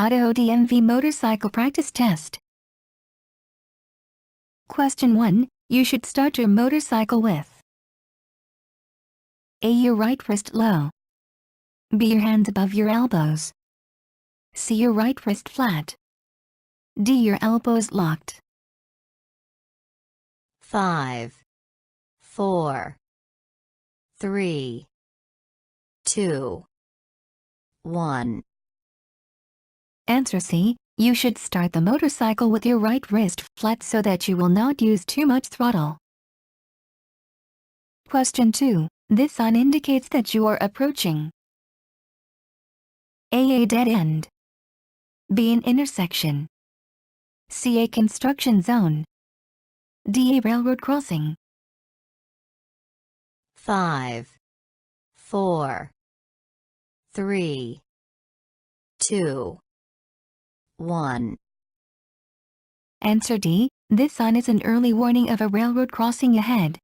Idaho DMV Motorcycle Practice Test. Question 1. You should start your motorcycle with A. Your right wrist low. B. Your hands above your elbows. C. Your right wrist flat. D. Your elbows locked. 5, 4, 3, 2, 1. Answer C. You should start the motorcycle with your right wrist flat so that you will not use too much throttle. Question 2. This sign indicates that you are approaching A. A dead end. B. An intersection. C. A construction zone. D. A railroad crossing. 5, 4, 3, 2, 1. Answer D. This sign is an early warning of a railroad crossing ahead.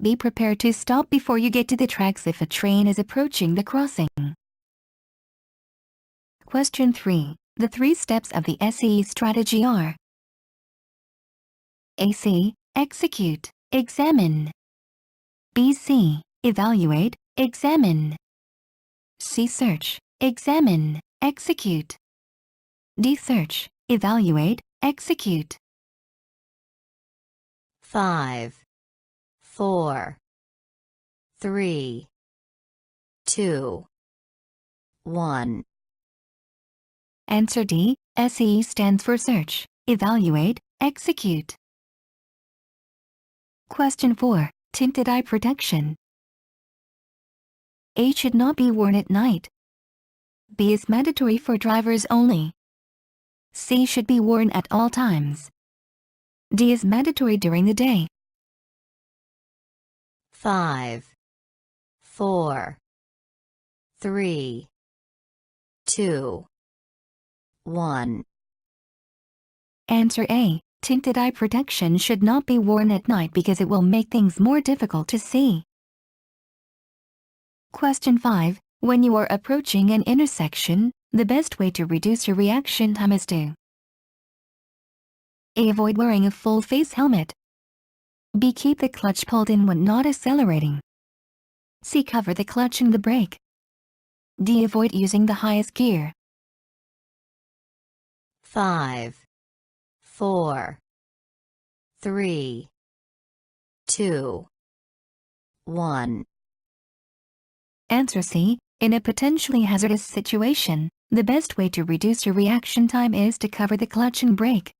Be prepared to stop before you get to the tracks if a train is approaching the crossing. Question 3. The 3 steps of the SE strategy are AC. Execute, examine. BC. Evaluate, examine. C. Search, examine, execute. D. Search, evaluate, execute. 5, 4, 3, 2, 1. Answer D. SE stands for search, evaluate, execute. Question 4. Tinted eye protection. A. Should not be worn at night. B. Is mandatory for drivers only. C. Should be worn at all times. D. Is mandatory during the day. 5, 4, 3, 2, 1. Answer A. Tinted eye protection should not be worn at night because it will make things more difficult to see. Question 5. When you are approaching an intersection, the best way to reduce your reaction time is to A. Avoid wearing a full face helmet. B. Keep the clutch pulled in when not accelerating. C. Cover the clutch and the brake. D. Avoid using the highest gear. 5, 4, 3, 2, 1. Answer C. In a potentially hazardous situation, the best way to reduce your reaction time is to cover the clutch and brake.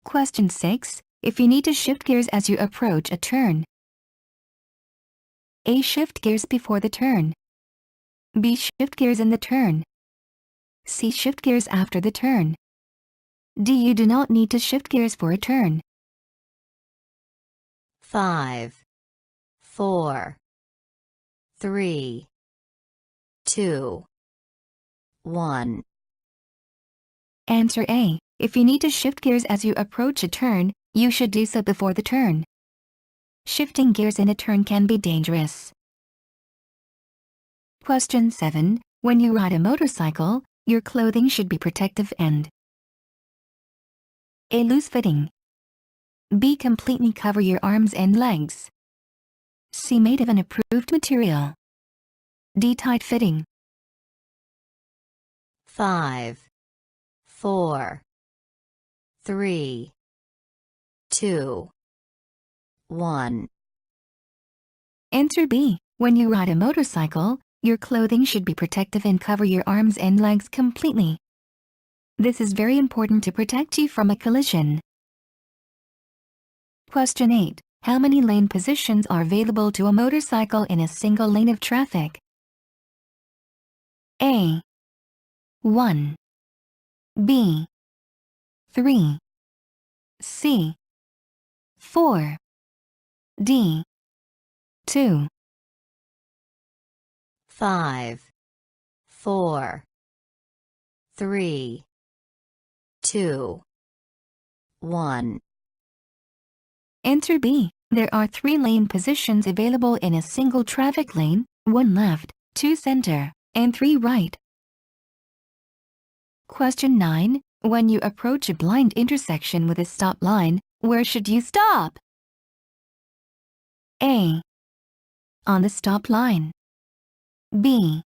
Question 6. If you need to shift gears as you approach a turn. A. Shift gears before the turn. B. Shift gears in the turn. C. Shift gears after the turn. D. You do not need to shift gears for a turn. 5, 4, 3, 2, 1. Answer A. If you need to shift gears as you approach a turn, you should do so before the turn. Shifting gears in a turn can be dangerous. Question 7. When you ride a motorcycle, your clothing should be protective and A. Loose-fitting. B. Completely cover your arms and legs. C. Made of an approved material. D. Tight-fitting. 5, 4, 3, 2, 1. Answer B. When you ride a motorcycle, your clothing should be protective and cover your arms and legs completely. This is very important to protect you from a collision. Question 8. How many lane positions are available to a motorcycle in a single lane of traffic? A. 1. B. 3. C. 4. D. 2. 5, 4, 3, 2, 1. Answer B. There are 3 lane positions available in a single traffic lane, 1 left, 2 center, and 3 right. Question 9. When you approach a blind intersection with a stop line, where should you stop? A. On the stop line. B.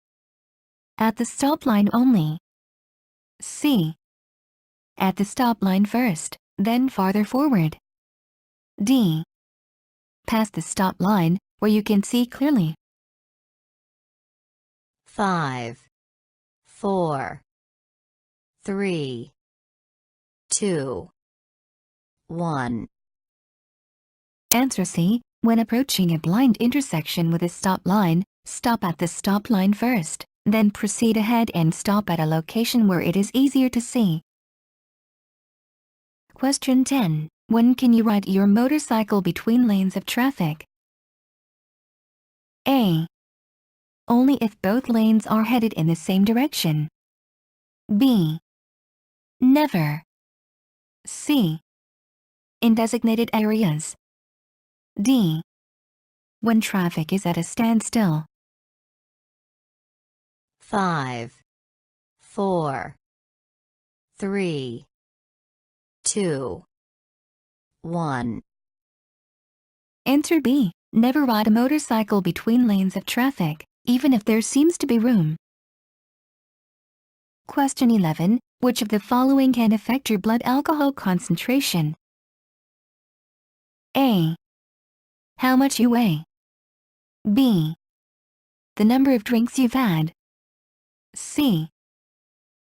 At the stop line only. C. At the stop line first, then farther forward. D. Past the stop line, where you can see clearly. 5, 4, 3, 2, 1. Answer C. When approaching a blind intersection with a stop line, stop at the stop line first, then proceed ahead and stop at a location where it is easier to see. Question 10. When can you ride your motorcycle between lanes of traffic? A. Only if both lanes are headed in the same direction. B. Never. C. In designated areas. D. When traffic is at a standstill. 5, 4, 3, 2, 1. Answer B. Never ride a motorcycle between lanes of traffic, even if there seems to be room. Question 11. Which of the following can affect your blood alcohol concentration? A. How much you weigh. B. The number of drinks you've had. C.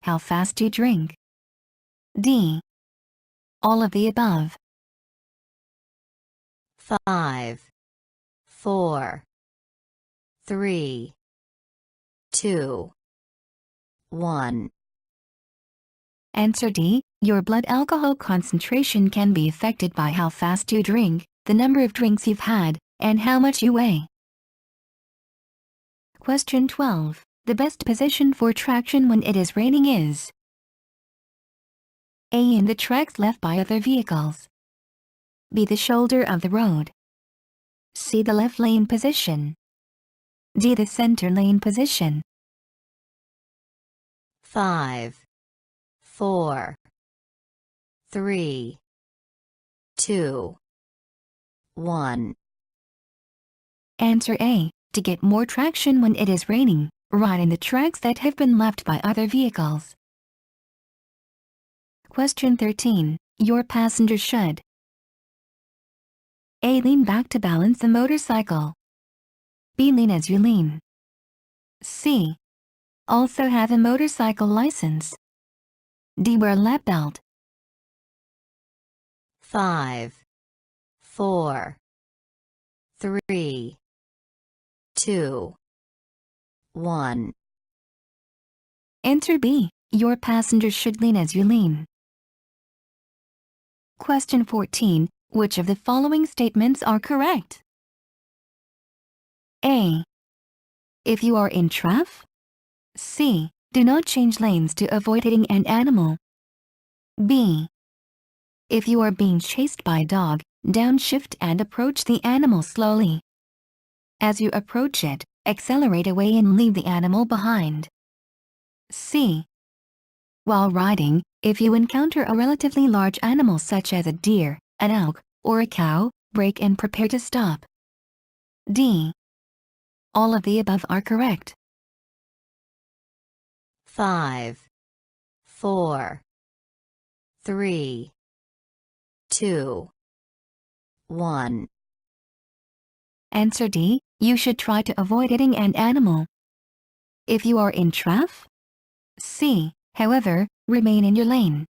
How fast you drink. D. All of the above. 5, 4, 3, 2, 1. Answer D. Your blood alcohol concentration can be affected by how fast you drink, the number of drinks you've had, and how much you weigh. Question 12. The best position for traction when it is raining is A. In the tracks left by other vehicles. B. The shoulder of the road. C. The left lane position. D. The center lane position. 5, 4, 3, 2, 1. Answer A. To get more traction when it is raining, ride in the tracks that have been left by other vehicles. Question 13. Your passenger should A. Lean back to balance the motorcycle. B. Lean as you lean. C. Also have a motorcycle license. D. Wear a lap belt. 5, 4, 3, 2, 1. Answer B. Your passenger should lean as you lean. Question 14. Which of the following statements are correct? A. If you are in traffic. C. Do not change lanes to avoid hitting an animal. B. If you are being chased by a dog, downshift and approach the animal slowly. As you approach it, accelerate away and leave the animal behind. C. While riding, if you encounter a relatively large animal such as a deer, an elk, or a cow, brake and prepare to stop. D. All of the above are correct. 5, 4, 3, 2, 1. Answer D. You should try to avoid hitting an animal. If you are in traffic. C. However, remain in your lane.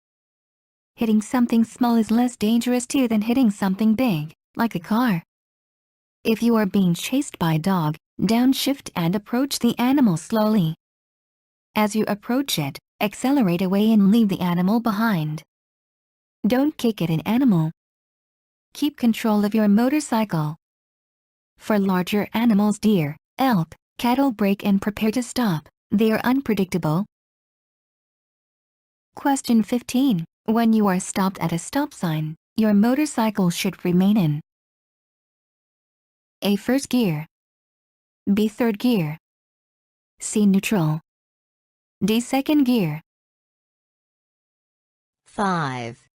Hitting something small is less dangerous too than hitting something big, like a car. If you are being chased by a dog, downshift and approach the animal slowly. As you approach it, accelerate away and leave the animal behind. Don't kick at an animal. Keep control of your motorcycle. For larger animals, deer, elk, cattle, brake and prepare to stop. They are unpredictable. Question 15. When you are stopped at a stop sign, your motorcycle should remain in A. First gear. B. Third gear. C. Neutral. D. Second gear. 5,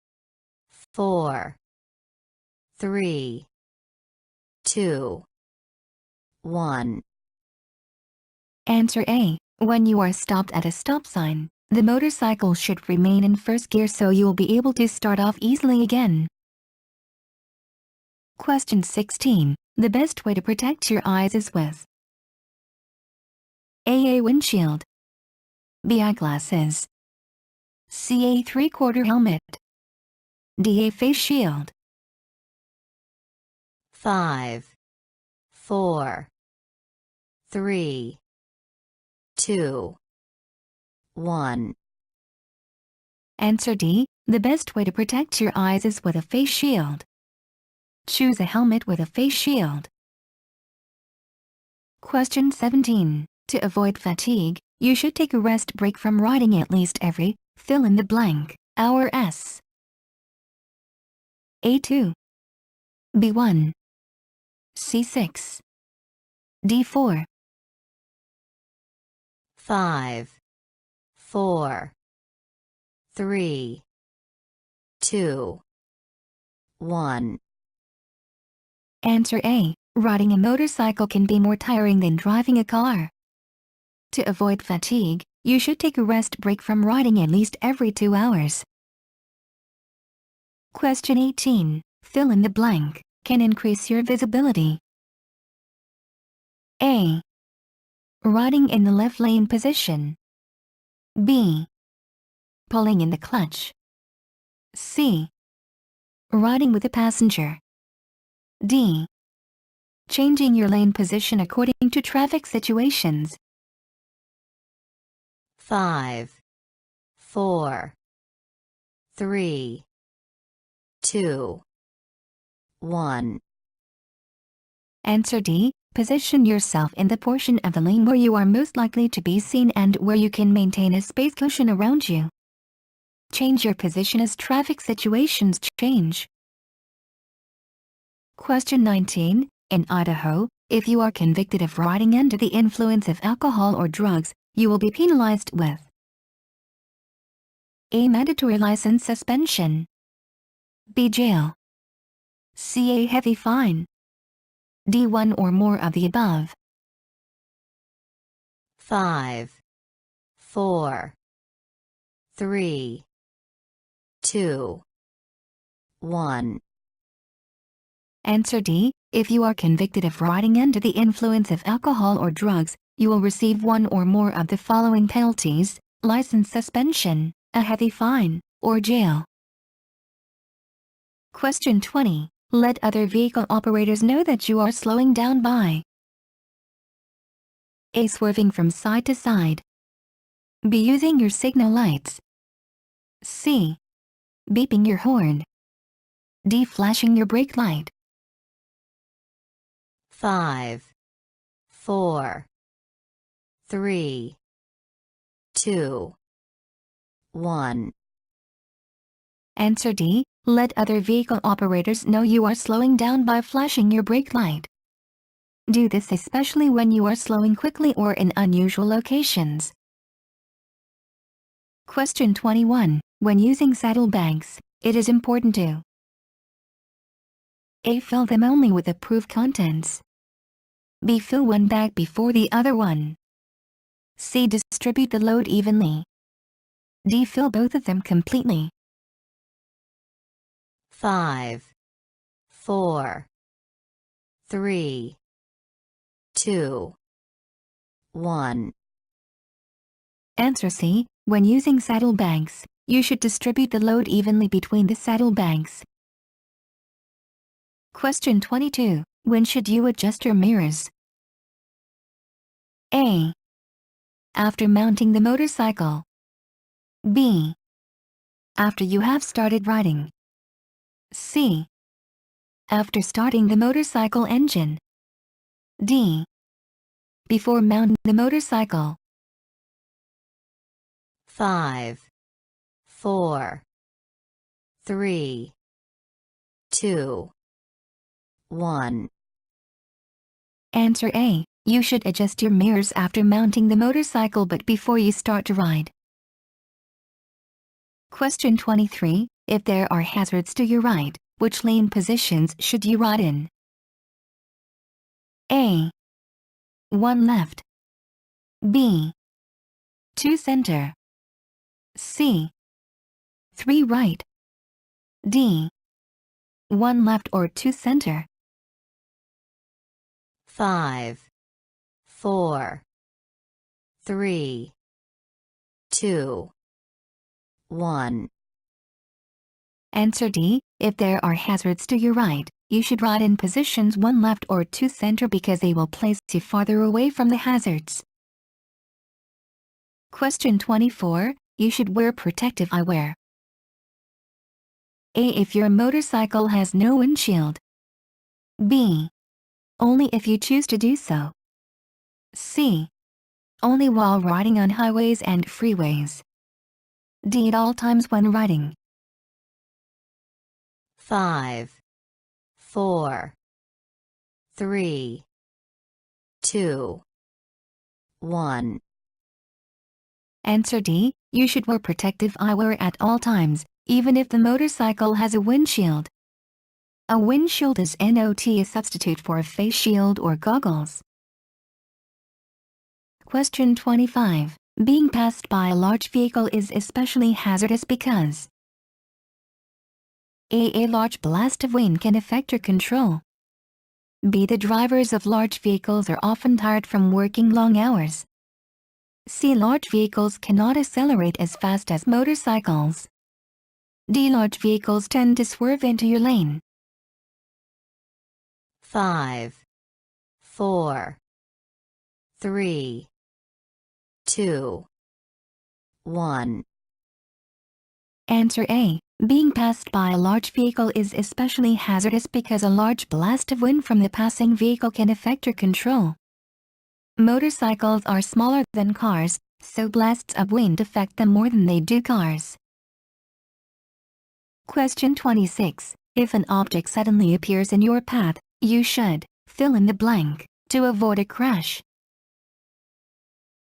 4, 3, 2, 1. Answer A. When you are stopped at a stop sign, the motorcycle should remain in first gear so you will be able to start off easily again. Question 16. The best way to protect your eyes is with A. A windshield, B. Eyeglasses, C. A 3/4 helmet, D. A face shield. 5, 4, 3, 2, 1. Answer D. The best way to protect your eyes is with a face shield. Choose a helmet with a face shield. Question 17. To avoid fatigue, you should take a rest break from riding at least every fill in the blank hours. A2, B1, C6, D4. 5, 4, 3, 2, 1. Answer A. Riding a motorcycle can be more tiring than driving a car. To avoid fatigue, you should take a rest break from riding at least every 2 hours. Question 18. Fill in the blank can increase your visibility. A. Riding in the left lane position. B. Pulling in the clutch. C. Riding with a passenger. D. Changing your lane position according to traffic situations. 5, 4, 3, 2, 1. Answer D. Position yourself in the portion of the lane where you are most likely to be seen and where you can maintain a space cushion around you. Change your position as traffic situations change. Question 19. In Idaho, if you are convicted of riding under the influence of alcohol or drugs, you will be penalized with A. Mandatory license suspension, B. Jail, C. A heavy fine, D. One or more of the above. 5, 4, 3, 2, 1. Answer D. If you are convicted of riding under the influence of alcohol or drugs, you will receive one or more of the following penalties: license suspension, a heavy fine, or jail. Question 20. Let other vehicle operators know that you are slowing down by A. Swerving from side to side, B. Using your signal lights, C. Beeping your horn, D. Flashing your brake light. 5, 4, 3, 2, 1. Answer D. Let other vehicle operators know you are slowing down by flashing your brake light. Do this especially when you are slowing quickly or in unusual locations. Question 21. When using saddlebags, it is important to A. Fill them only with approved contents, B. Fill one bag before the other one, C. Distribute the load evenly, D. Fill both of them completely. 5, 4, 3, 2, 1. Answer C. When using saddlebags, you should distribute the load evenly between the saddlebags. Question 22. When should you adjust your mirrors? A. After mounting the motorcycle, B. After you have started riding, C. After starting the motorcycle engine, D. Before mounting the motorcycle. 5, 4, 3, 2, 1. Answer A. You should adjust your mirrors after mounting the motorcycle but before you start to ride. Question 23. If there are hazards to your right, which lane positions should you ride in? A. 1 left. B. 2 center. C. 3 right. D. 1 left or 2 center. 5, 4, 3, 2, 1. Answer D. If there are hazards to your right, you should ride in positions 1 left or 2 center because they will place you farther away from the hazards. Question 24. You should wear protective eyewear. A. If your motorcycle has no windshield. B. Only if you choose to do so. C. Only while riding on highways and freeways. D. At all times when riding. 5, 4, 3, 2, 1. Answer D. You should wear protective eyewear at all times, even if the motorcycle has a windshield. A windshield is not a substitute for a face shield or goggles. Question 25. Being passed by a large vehicle is especially hazardous because A. A large blast of wind can affect your control. B. The drivers of large vehicles are often tired from working long hours. C. Large vehicles cannot accelerate as fast as motorcycles. D. Large vehicles tend to swerve into your lane. 5, 4, 3, 2, 1. Answer A. Being passed by a large vehicle is especially hazardous because a large blast of wind from the passing vehicle can affect your control. Motorcycles are smaller than cars, so blasts of wind affect them more than they do cars. Question 26. If an object suddenly appears in your path, you should fill in the blank to avoid a crash.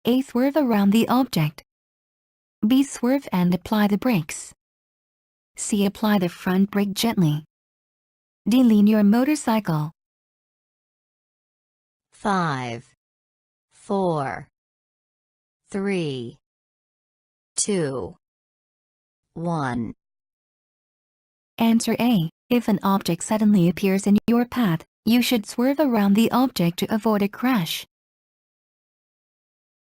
A. Swerve around the object. B. Swerve and apply the brakes. C. Apply the front brake gently. D. Lean your motorcycle. 5, 4, 3, 2, 1. Answer A. If an object suddenly appears in your path, you should swerve around the object to avoid a crash.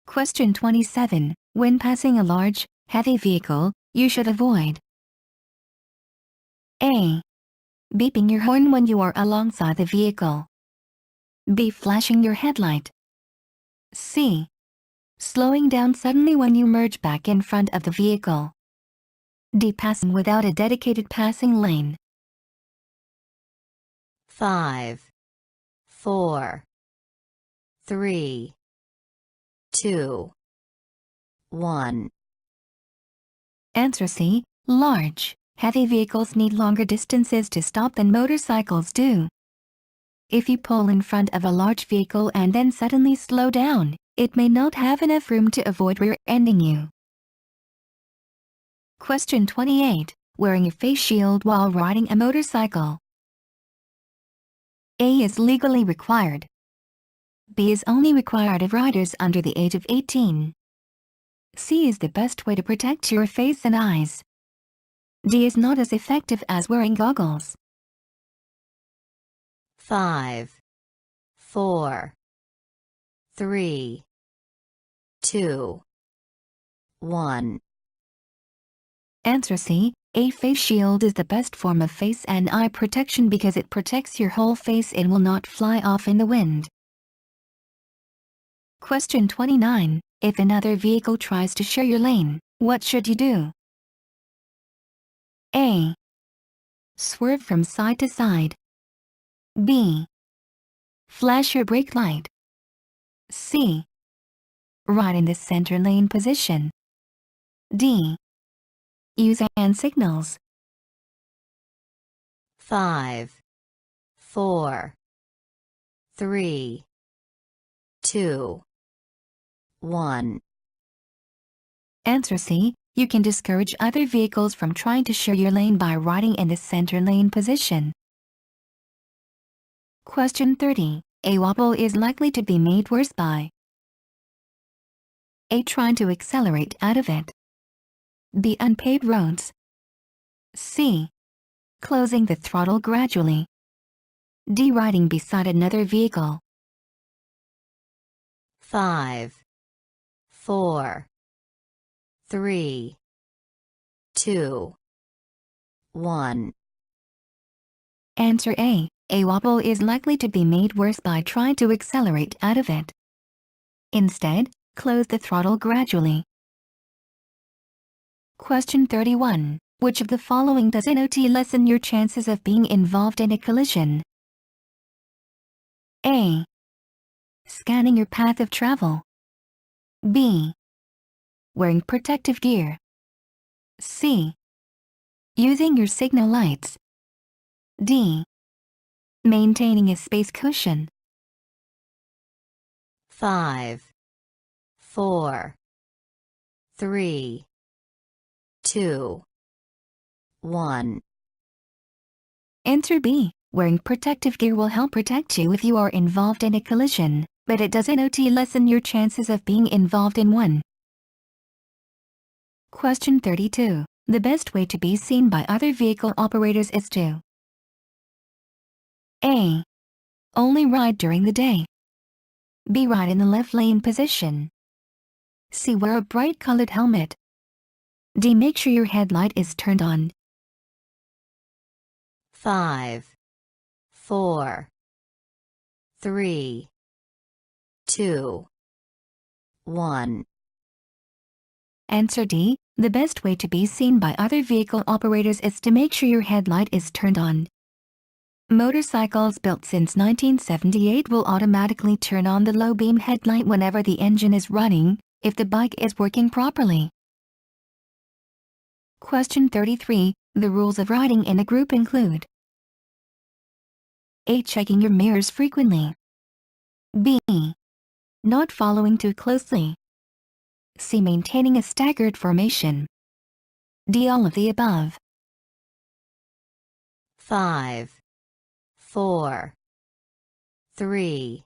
Question 27. When passing a large, heavy vehicle, you should avoid A. Beeping your horn when you are alongside the vehicle. B. Flashing your headlight. C. Slowing down suddenly when you merge back in front of the vehicle. D. Passing without a dedicated passing lane. 5, 4, 3, 2, 1. Answer C. Large, heavy vehicles need longer distances to stop than motorcycles do. If you pull in front of a large vehicle and then suddenly slow down, it may not have enough room to avoid rear-ending you. Question 28. Wearing a face shield while riding a motorcycle. A is legally required. B is only required of riders under the age of 18. C is the best way to protect your face and eyes. D is not as effective as wearing goggles. 5, 4, 3, 2, 1. Answer C. A face shield is the best form of face and eye protection because it protects your whole face and will not fly off in the wind. Question 29. If another vehicle tries to share your lane, what should you do? A. Swerve from side to side. B. Flash your brake light. C. Ride in the center lane position. D. Use hand signals. 5, 4, 3, 2, 1. Answer C. You can discourage other vehicles from trying to share your lane by riding in the center lane position. Question 30. A wobble is likely to be made worse by A. Trying to accelerate out of it. B. Unpaved roads. C. Closing the throttle gradually. D. Riding beside another vehicle. 5, 4, 3, 2, 1. Answer A. A wobble is likely to be made worse by trying to accelerate out of it. Instead, close the throttle gradually. Question 31. Which of the following does not lessen your chances of being involved in a collision? A. Scanning your path of travel. B. Wearing protective gear. C. Using your signal lights. D. Maintaining a space cushion. 5, 4, 3, 2, 1. Answer B. Wearing protective gear will help protect you if you are involved in a collision, but it does not lessen your chances of being involved in one. Question 32. The best way to be seen by other vehicle operators is to A. Only ride during the day. B. Ride in the left lane position. C. Wear a bright-colored helmet. D. Make sure your headlight is turned on. 5, 4, 3, 2, 1. Answer D. The best way to be seen by other vehicle operators is to make sure your headlight is turned on. Motorcycles built since 1978 will automatically turn on the low-beam headlight whenever the engine is running, if the bike is working properly. Question 33. The rules of riding in a group include A. Checking your mirrors frequently. B. Not following too closely. C. Maintaining a staggered formation. D. All of the above. 5, 4, 3,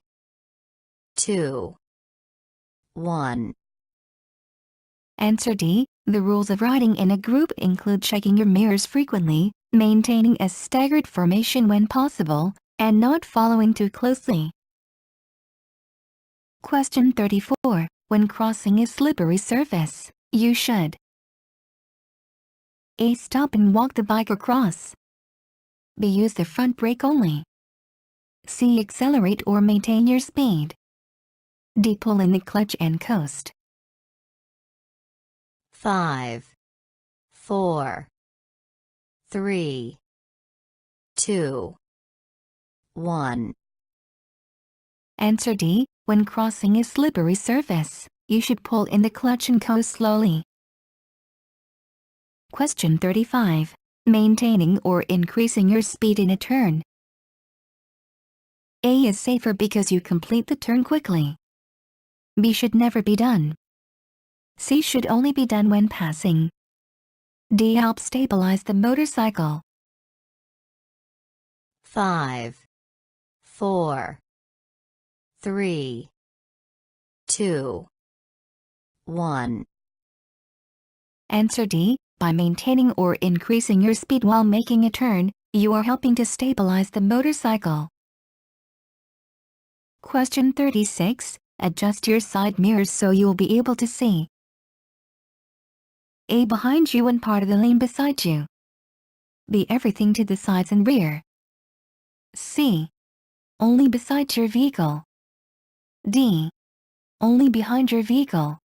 2, 1. Answer D. The rules of riding in a group include checking your mirrors frequently, maintaining a staggered formation when possible, and not following too closely. Question 34. When crossing a slippery surface, you should A. Stop and walk the bike across. B. Use the front brake only. C. Accelerate or maintain your speed. D. Pull in the clutch and coast. 5, 4, 3, 2, 1. Answer D. When crossing a slippery surface, you should pull in the clutch and coast slowly. Question 35. Maintaining or increasing your speed in a turn. A. Is safer because you complete the turn quickly. B. Should never be done. C. Should only be done when passing. D. Helps stabilize the motorcycle. 5, 4, 3, 2, 1. Answer D. By maintaining or increasing your speed while making a turn, you are helping to stabilize the motorcycle. Question 36. Adjust your side mirrors so you'll be able to see A. Behind you and part of the lane beside you. B. Everything to the sides and rear. C. Only beside your vehicle. D. Only behind your vehicle.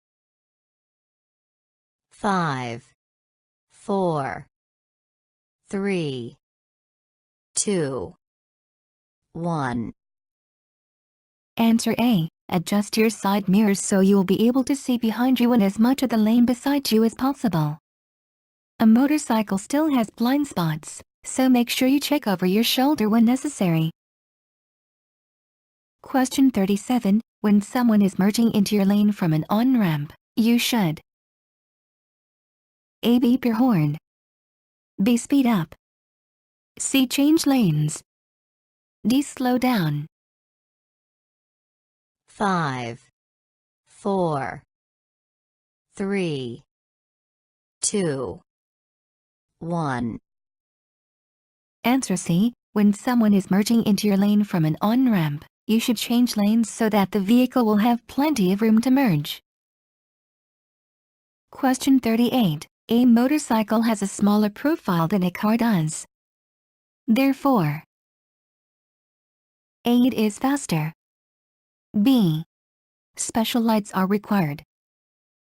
5, 4, 3, 2, 1. Answer A. Adjust your side mirrors so you'll be able to see behind you and as much of the lane beside you as possible. A motorcycle still has blind spots, so make sure you check over your shoulder when necessary. Question 37. When someone is merging into your lane from an on-ramp, you should A. Beep your horn. B. Speed up. C. Change lanes. D. Slow down. 5, 4, 3, 2, 1. Answer C. When someone is merging into your lane from an on-ramp, you should change lanes so that the vehicle will have plenty of room to merge. Question 38. A motorcycle has a smaller profile than a car does. Therefore, A. It is faster. B. Special lights are required.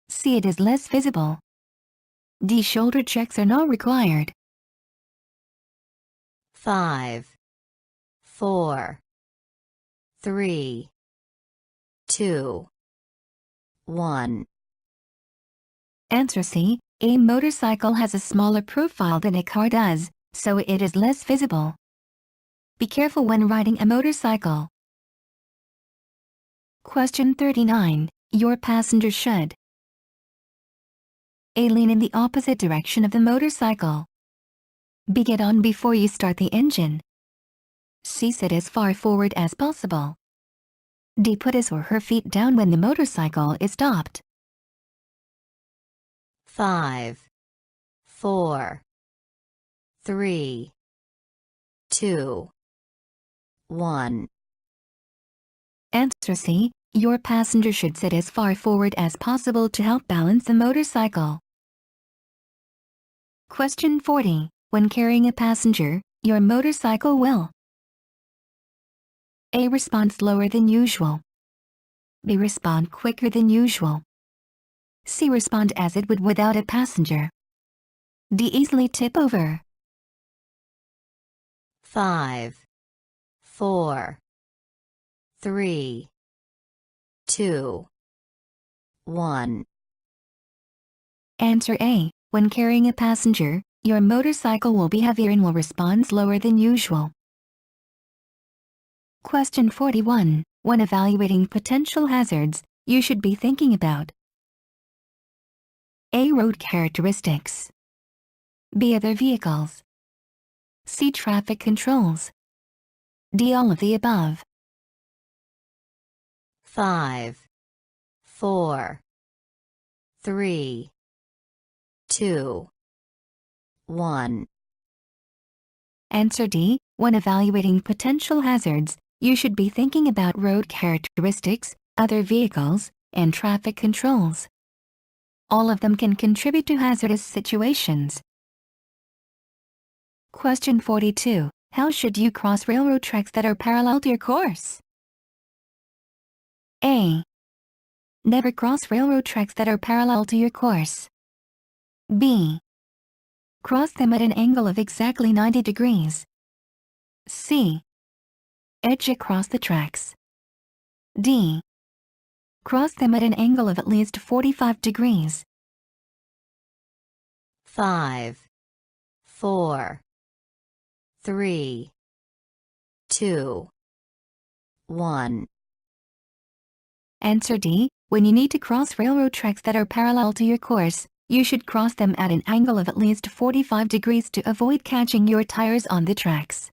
C. It is less visible. D. Shoulder checks are not required. 5, 4, 3, 2, 1. Answer C. A motorcycle has a smaller profile than a car does, so it is less visible. Be careful when riding a motorcycle. Question 39. Your passenger should A. Lean in the opposite direction of the motorcycle. B. Get on before you start the engine. C. Sit as far forward as possible. D. Put his or her feet down when the motorcycle is stopped. 5, 4, 3, 2, 1. Answer C. Your passenger should sit as far forward as possible to help balance the motorcycle. Question 40. When carrying a passenger, your motorcycle will A. Respond slower than usual. B. Respond quicker than usual. C. Respond as it would without a passenger. D. Easily tip over. 5, 4, 3, 2, 1. Answer A. When carrying a passenger, your motorcycle will be heavier and will respond slower than usual. Question 41. When evaluating potential hazards, you should be thinking about A. Road characteristics. B. Other vehicles. C. Traffic controls. D. All of the above. 5, 4, 3, 2, 1. Answer D. When evaluating potential hazards, you should be thinking about road characteristics, other vehicles, and traffic controls. All of them can contribute to hazardous situations. Question 42. How should you cross railroad tracks that are parallel to your course? A. Never cross railroad tracks that are parallel to your course. B. Cross them at an angle of exactly 90 degrees. C. Edge across the tracks. D. Cross them at an angle of at least 45 degrees. 5, 4, 3, 2, 1. Answer D. When you need to cross railroad tracks that are parallel to your course, you should cross them at an angle of at least 45 degrees to avoid catching your tires on the tracks.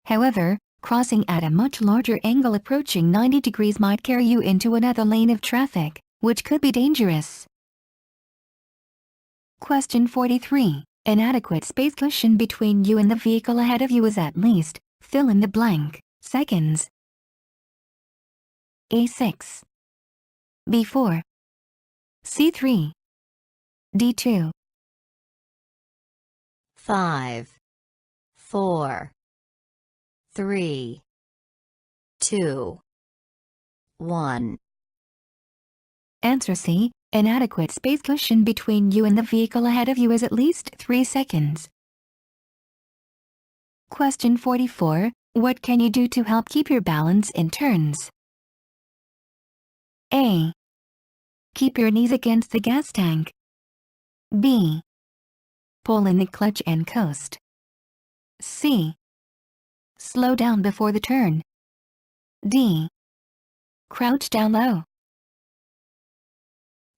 However, crossing at a much larger angle approaching 90 degrees might carry you into another lane of traffic, which could be dangerous. Question 43. An adequate space cushion between you and the vehicle ahead of you is at least, fill in the blank, seconds. A6. B4. C3. D2. 5, 4, 3, 2, 1. Answer C. An adequate space cushion between you and the vehicle ahead of you is at least 3 seconds. Question 44. What can you do to help keep your balance in turns? A. Keep your knees against the gas tank. B. Pull in the clutch and coast. C. Slow down before the turn. D. Crouch down low.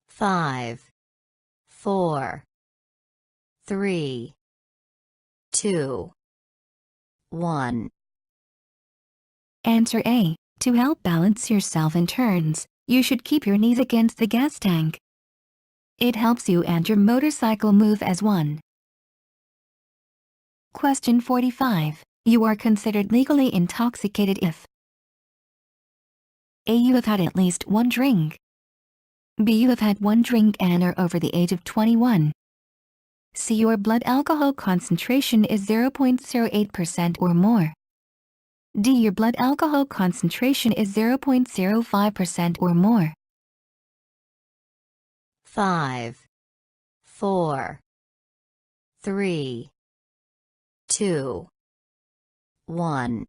5, 4, 3, 2, 1. Answer A. To help balance yourself in turns, you should keep your knees against the gas tank. It helps you and your motorcycle move as one. Question 45. You are considered legally intoxicated if A. You have had at least one drink. B. You have had one drink and are over the age of 21. C. Your blood alcohol concentration is 0.08% or more. D. Your blood alcohol concentration is 0.05% or more. 5, 4, 3, 2, 1.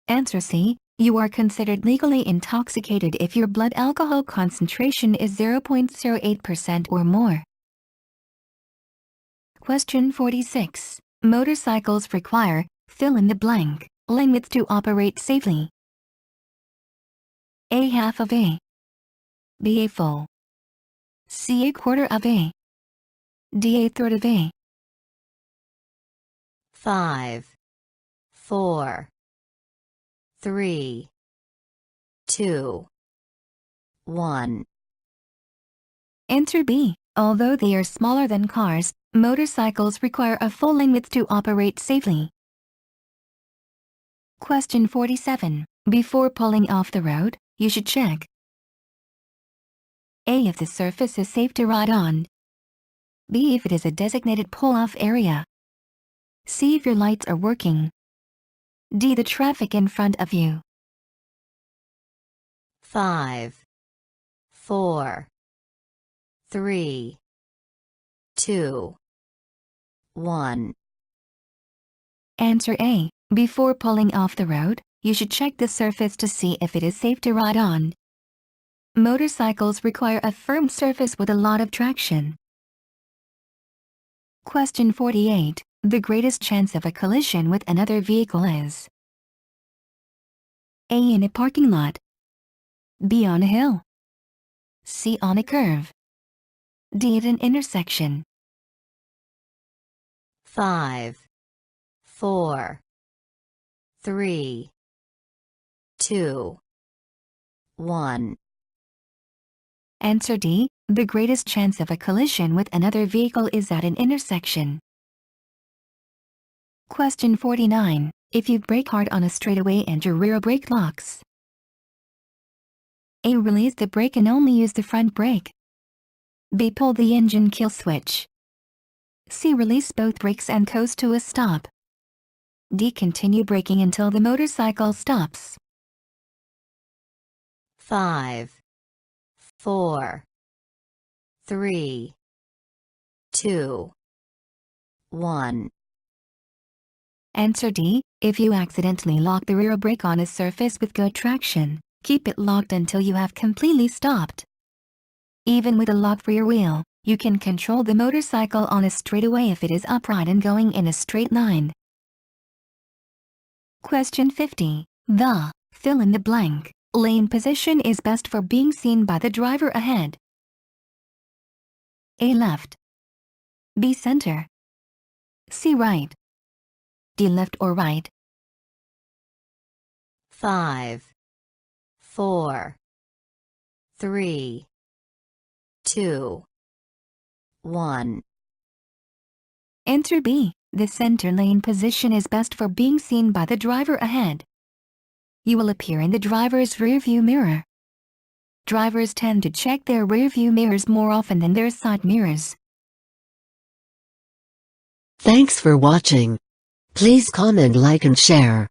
Answer C. You are considered legally intoxicated if your blood alcohol concentration is 0.08% or more. Question 46. Motorcycles require, fill in the blank, limits to operate safely. A. Half of A. B. A full. C. A quarter of A. D. A third of A. 5, 4, 3, 2, 1. Answer B. Although they are smaller than cars, motorcycles require a full limit to operate safely. Question 47. Before pulling off the road, you should check A. If the surface is safe to ride on. B. If it is a designated pull-off area. C. If your lights are working. D. The traffic in front of you. 5, 4, 3, 2, 1. Answer A. Before pulling off the road, you should check the surface to see if it is safe to ride on. Motorcycles require a firm surface with a lot of traction. Question 48. The greatest chance of a collision with another vehicle is A. In a parking lot. B. On a hill. C. On a curve. D. At an intersection. 5, 4, 3, 2, 1. Answer D. The greatest chance of a collision with another vehicle is at an intersection. Question 49. If you brake hard on a straightaway and your rear brake locks. A. Release the brake and only use the front brake. B. Pull the engine kill switch. C. Release both brakes and coast to a stop. D. Continue braking until the motorcycle stops. 5, 4, 3, 2, 1. Answer D. If you accidentally lock the rear brake on a surface with good traction, keep it locked until you have completely stopped. Even with a locked rear wheel, you can control the motorcycle on a straightaway if it is upright and going in a straight line. Question 50. The fill in the blank lane position is best for being seen by the driver ahead. A. Left. B. Center. C. Right. D. Left or right. 5, 4, 3, 2, 1. Answer B. The center lane position is best for being seen by the driver ahead. You will appear in the driver's rearview mirror. Drivers tend to check their rearview mirrors more often than their side mirrors. Thanks for watching. Please comment, like and share.